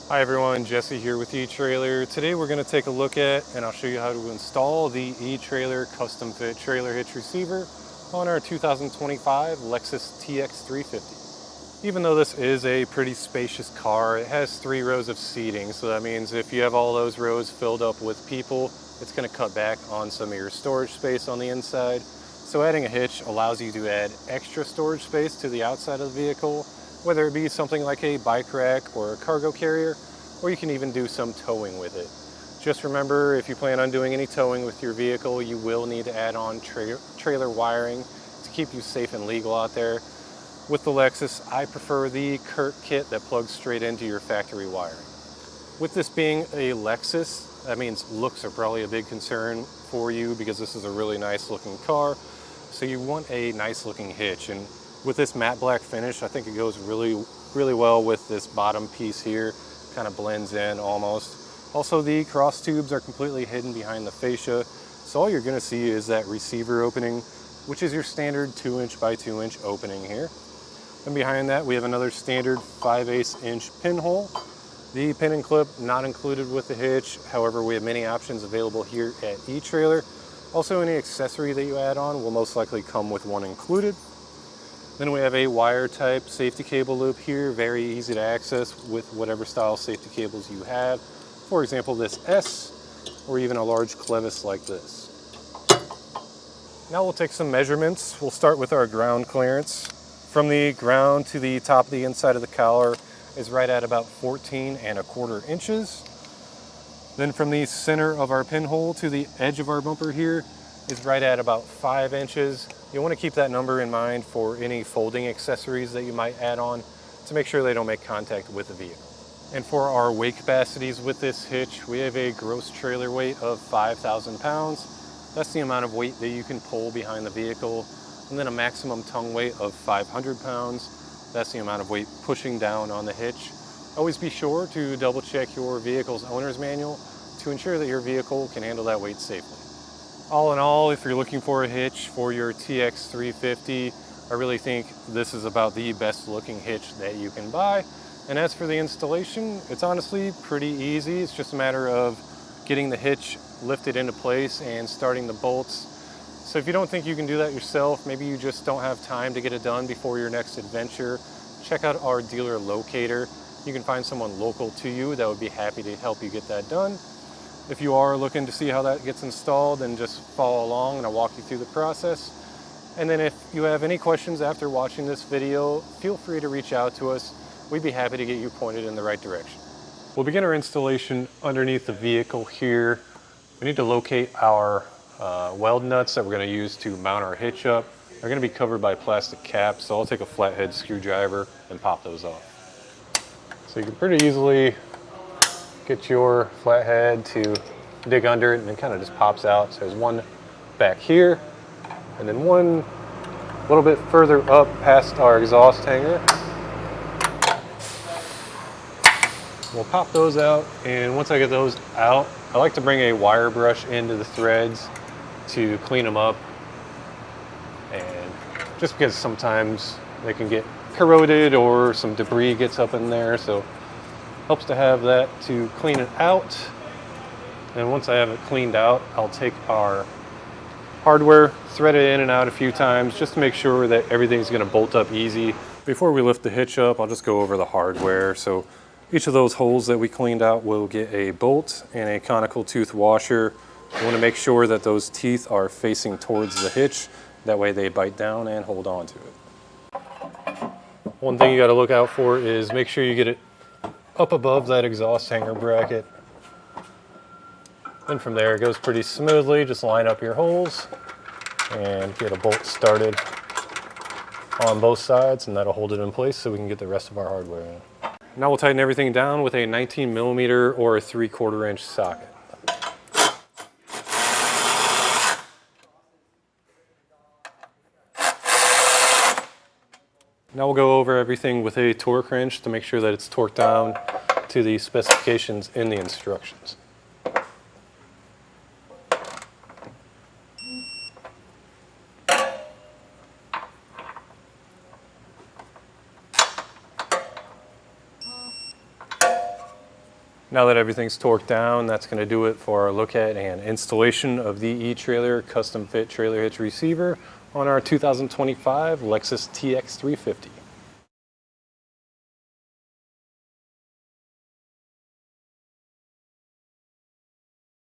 Hi everyone, Jesse here with eTrailer. Today we're going to take a look at, and I'll show you how to install the eTrailer custom fit trailer hitch receiver on our 2025 Lexus TX350. Even though this is a pretty spacious car, it has 3 rows of seating, so that means if you have all those rows filled up with people, it's going to cut back on some of your storage space on the inside. So adding a hitch allows you to add extra storage space to the outside of the vehicle, whether it be something like a bike rack or a cargo carrier, or you can even do some towing with it. Just remember, if you plan on doing any towing with your vehicle, you will need to add on trailer wiring to keep you safe and legal out there. With the Lexus, I prefer the Kurt kit that plugs straight into your factory wiring. With this being a Lexus, that means looks are probably a big concern for you because this is a really nice looking car. So you want a nice looking hitch, and with this matte black finish, I think it goes really well with this bottom piece here. Kind of blends in almost. Also, the cross tubes are completely hidden behind the fascia, so all you're going to see is that receiver opening, which is your standard 2" by 2" opening here. And behind that, we have another standard 5/8" inch pinhole. The pin and clip not included with the hitch. However, we have many options available here at eTrailer. Also, any accessory that you add on will most likely come with one included. Then we have a wire type safety cable loop here, very easy to access with whatever style safety cables you have. For example, this S, or even a large clevis like this. Now we'll take some measurements. We'll start with our ground clearance. From the ground to the top of the inside of the collar is right at about 14¼ inches. Then from the center of our pinhole to the edge of our bumper here is right at about 5 inches. You want to keep that number in mind for any folding accessories that you might add on to make sure they don't make contact with the vehicle. And for our weight capacities with this hitch, we have a gross trailer weight of 5,000 pounds. That's the amount of weight that you can pull behind the vehicle. And then a maximum tongue weight of 500 pounds. That's the amount of weight pushing down on the hitch. Always be sure to double check your vehicle's owner's manual to ensure that your vehicle can handle that weight safely. All in all, if you're looking for a hitch for your TX350, I really think this is about the best looking hitch that you can buy. And as for the installation, it's honestly pretty easy. It's just a matter of getting the hitch lifted into place and starting the bolts. So if you don't think you can do that yourself, maybe you just don't have time to get it done before your next adventure, check out our dealer locator. You can find someone local to you that would be happy to help you get that done. If you are looking to see how that gets installed, then just follow along and I'll walk you through the process. And then if you have any questions after watching this video, feel free to reach out to us. We'd be happy to get you pointed in the right direction. We'll begin our installation underneath the vehicle here. We need to locate our weld nuts that we're going to use to mount our hitch up. They're going to be covered by plastic caps, so I'll take a flathead screwdriver and pop those off. So you can pretty easily get your flathead to dig under it, and it kind of just pops out. So there's one back here, and then one a little bit further up past our exhaust hanger. We'll pop those out, and once I get those out, I like to bring a wire brush into the threads to clean them up, and just because sometimes they can get corroded or some debris gets up in there, so helps to have that to clean it out. And once I have it cleaned out, I'll take our hardware, thread it in and out a few times just to make sure that everything's going to bolt up easy. Before we lift the hitch up, I'll just go over the hardware. So each of those holes that we cleaned out will get a bolt and a conical tooth washer. You want to make sure that those teeth are facing towards the hitch. That way they bite down and hold on to it. One thing you got to look out for is make sure you get it up above that exhaust hanger bracket. And from there it goes pretty smoothly. Just line up your holes and get a bolt started on both sides, and that'll hold it in place so we can get the rest of our hardware in. Now we'll tighten everything down with a 19mm or a 3/4 inch socket. Now we'll go over everything with a torque wrench to make sure that it's torqued down to the specifications in the instructions. Now that everything's torqued down, that's going to do it for our look at and installation of the eTrailer custom fit trailer hitch receiver on our 2025 Lexus TX350.